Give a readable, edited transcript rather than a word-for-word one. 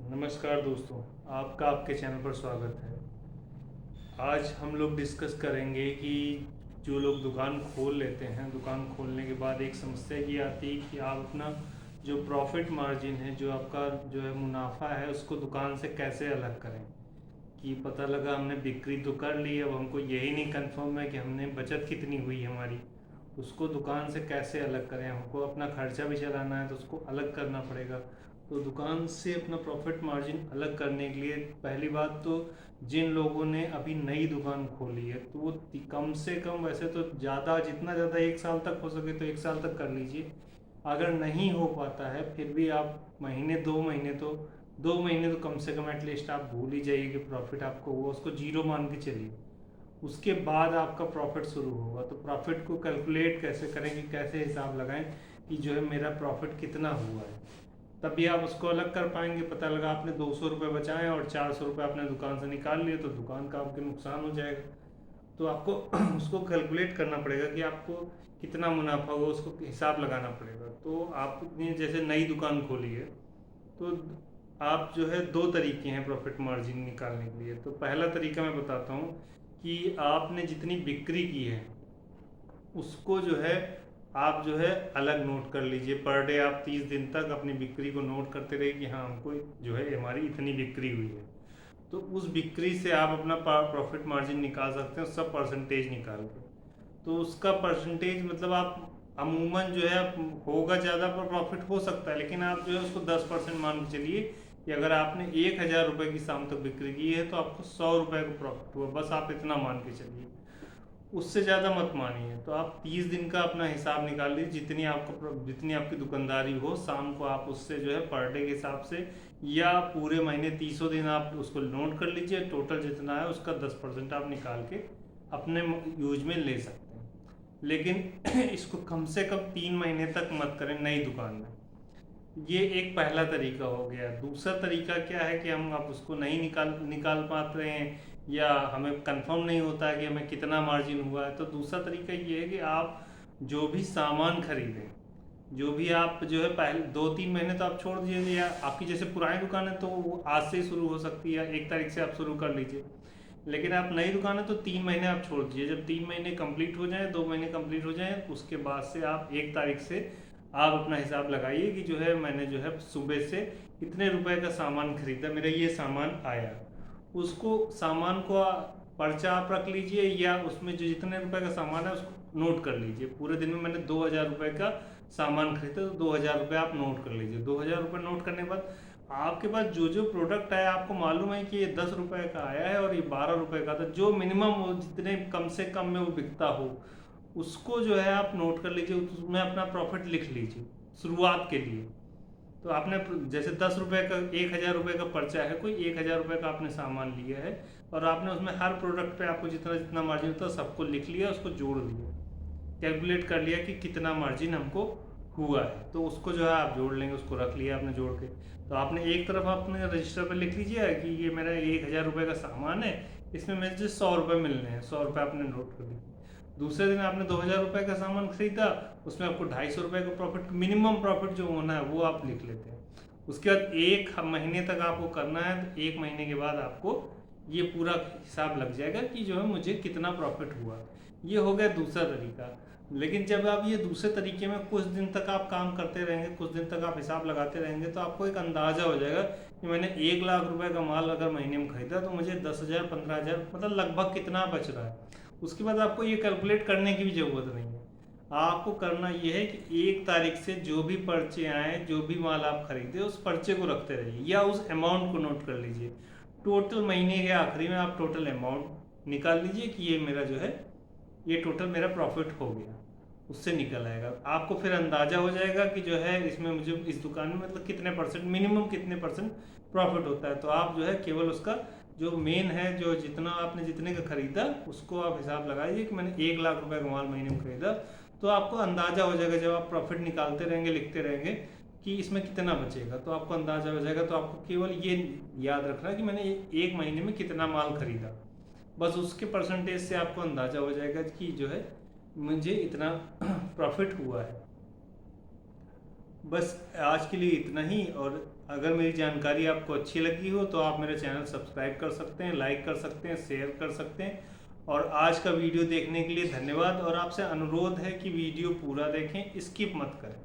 नमस्कार दोस्तों, आपका आपके चैनल पर स्वागत है। आज हम लोग डिस्कस करेंगे कि जो लोग दुकान खोल लेते हैं, दुकान खोलने के बाद एक समस्या ये आती है कि आप अपना जो प्रॉफिट मार्जिन है, जो आपका जो है मुनाफा है, उसको दुकान से कैसे अलग करें। कि पता लगा हमने बिक्री तो कर ली, अब हमको यही नहीं कंफर्म है कि हमने बचत कितनी हुई हमारी, उसको दुकान से कैसे अलग करें। हमको अपना खर्चा भी चलाना है तो उसको अलग करना पड़ेगा। तो दुकान से अपना प्रॉफिट मार्जिन अलग करने के लिए पहली बात तो जिन लोगों ने अभी नई दुकान खोली है तो वो कम से कम, वैसे तो ज़्यादा, जितना ज़्यादा 1 साल तक हो सके तो 1 साल तक कर लीजिए। अगर नहीं हो पाता है फिर भी आप महीने 2 महीने तो कम से कम एटलीस्ट आप भूल ही जाइए कि प्रॉफिट आपको हुआ, उसको जीरो मान के चलिए। उसके बाद आपका प्रॉफिट शुरू होगा। तो प्रॉफिट को कैलकुलेट कैसे करें, कि कैसे हिसाब लगाएं कि जो है मेरा प्रॉफिट कितना हुआ है, तभी आप उसको अलग कर पाएंगे। पता लगा आपने 200 रुपये बचाए और 400 रुपये आपने दुकान से निकाल लिए तो दुकान का आपके नुकसान हो जाएगा। तो आपको उसको कैलकुलेट करना पड़ेगा कि आपको कितना मुनाफा होगा, उसको हिसाब लगाना पड़ेगा। तो आपने जैसे नई दुकान खोली है तो आप जो है, दो तरीके हैं प्रॉफिट मार्जिन निकालने के लिए। तो पहला तरीका मैं बताता हूँ कि आपने जितनी बिक्री की है उसको जो है आप जो है अलग नोट कर लीजिए। पर डे आप 30 दिन तक अपनी बिक्री को नोट करते रहिए कि हाँ, हमको जो है हमारी इतनी बिक्री हुई है। तो उस बिक्री से आप अपना प्रॉफिट मार्जिन निकाल सकते हैं, सब परसेंटेज निकाल के। तो उसका परसेंटेज मतलब आप अमूमन जो है होगा ज़्यादा पर प्रॉफिट हो सकता है, लेकिन आप जो है उसको 10% मान के चलिए कि अगर आपने 1,000 रुपये की शाम तक बिक्री की है तो आपको 100 रुपये का प्रॉफिट हुआ, बस आप इतना मान के चलिए, उससे ज़्यादा मत मानिए। तो आप 30 दिन का अपना हिसाब निकाल लीजिए, जितनी आपकी दुकानदारी हो, शाम को आप उससे जो है पर डे के हिसाब से या पूरे महीने 30 दिन आप उसको नोट कर लीजिए। टोटल जितना है उसका 10% आप निकाल के अपने यूज में ले सकते हैं। लेकिन इसको कम से कम 3 महीने तक मत करें नई दुकान में। ये एक पहला तरीका हो गया। दूसरा तरीका क्या है कि हम आप उसको नहीं निकाल निकाल पाते हैं या हमें कंफर्म नहीं होता है कि हमें कितना मार्जिन हुआ है। तो दूसरा तरीका ये है कि आप जो भी सामान खरीदें, जो भी आप जो है पहले 2-3 महीने तो आप छोड़ दीजिए, या आपकी जैसे पुरानी दुकान है तो वो आज से ही शुरू हो सकती है, 1 तारीख से आप शुरू कर लीजिए। लेकिन आप नई दुकान है तो 3 महीने आप छोड़ दीजिए। जब 3 महीने कंप्लीट हो जाए, 2 महीने कंप्लीट हो जाए, उसके बाद से आप 1 तारीख से आप अपना हिसाब लगाइए कि जो है मैंने जो है सुबह से इतने रुपए का सामान खरीदा, मेरा ये सामान आया। उसको सामान को पर्चा आप रख लीजिए, या उसमें जो जितने रुपए का सामान है उसको नोट कर लीजिए। पूरे दिन में मैंने 2,000 रुपये का सामान खरीदा तो 2,000 रुपये आप नोट कर लीजिए। 2,000 रुपये नोट करने के बाद आपके पास जो जो प्रोडक्ट आया, आपको मालूम है कि ये 10 रुपये का आया है और ये 12 रुपये का था, जो मिनिमम हो, जितने कम से कम में वो बिकता हो, उसको जो है आप नोट कर लीजिए, उसमें अपना प्रॉफिट लिख लीजिए शुरुआत के लिए। तो आपने जैसे 10 रुपये का, 1,000 रुपये का पर्चा है, कोई 1,000 रुपये का आपने सामान लिया है और आपने उसमें हर प्रोडक्ट पे आपको जितना जितना मार्जिन होता है सबको लिख लिया, उसको जोड़ दिया, कैलकुलेट कर लिया कि कितना मार्जिन हमको हुआ है। तो उसको जो है आप जोड़ लेंगे, उसको रख लिया आपने जोड़ के। तो आपने एक तरफ अपने रजिस्टर पर लिख लीजिए कि ये मेरा 1,000 रुपये का सामान है, इसमें मुझे 100 रुपये मिलने हैं, 100 रुपये आपने नोट कर लिए। दूसरे दिन आपने 2,000 रुपये का सामान खरीदा, उसमें आपको 250 रुपये का प्रॉफिट, मिनिमम प्रॉफिट जो होना है वो आप लिख लेते हैं। उसके बाद 1 महीने तक आपको करना है, तो 1 महीने के बाद आपको ये पूरा हिसाब लग जाएगा कि जो है मुझे कितना प्रॉफिट हुआ। ये हो गया दूसरा तरीका। लेकिन जब आप ये दूसरे तरीके में कुछ दिन तक आप काम करते रहेंगे, कुछ दिन तक आप हिसाब लगाते रहेंगे, तो आपको एक अंदाज़ा हो जाएगा कि मैंने 1,00,000 रुपये का माल अगर महीने में खरीदा तो मुझे 10,000 15,000 मतलब लगभग कितना बच रहा है। उसके बाद आपको ये कैलकुलेट करने की भी ज़रूरत नहीं है। आपको करना ये है कि 1 तारीख से जो भी पर्चे आए, जो भी माल आप खरीदे, उस पर्चे को रखते रहिए या उस अमाउंट को नोट कर लीजिए। टोटल महीने के आखिरी में आप टोटल अमाउंट निकाल लीजिए कि ये मेरा जो है, ये टोटल मेरा प्रॉफिट हो गया, उससे निकल आएगा। आपको फिर अंदाज़ा हो जाएगा कि जो है इसमें मुझे इस दुकान में मतलब कितने परसेंट, मिनिमम कितने परसेंट प्रॉफिट होता है। तो आप जो है केवल उसका जो मेन है, जो जितना आपने जितने का खरीदा उसको आप हिसाब लगाइए कि मैंने 1,00,000 रुपये का माल महीने में खरीदा। तो आपको अंदाज़ा हो जाएगा, जब आप प्रॉफिट निकालते रहेंगे, लिखते रहेंगे कि इसमें कितना बचेगा, तो आपको अंदाज़ा हो जाएगा। तो आपको केवल ये याद रखना है कि मैंने 1 महीने में कितना माल खरीदा, बस उसके परसेंटेज से आपको अंदाज़ा हो जाएगा कि जो है मुझे इतना प्रॉफिट हुआ है। बस आज के लिए इतना ही, और अगर मेरी जानकारी आपको अच्छी लगी हो तो आप मेरा चैनल सब्सक्राइब कर सकते हैं, लाइक कर सकते हैं, शेयर कर सकते हैं। और आज का वीडियो देखने के लिए धन्यवाद, और आपसे अनुरोध है कि वीडियो पूरा देखें, स्किप मत करें।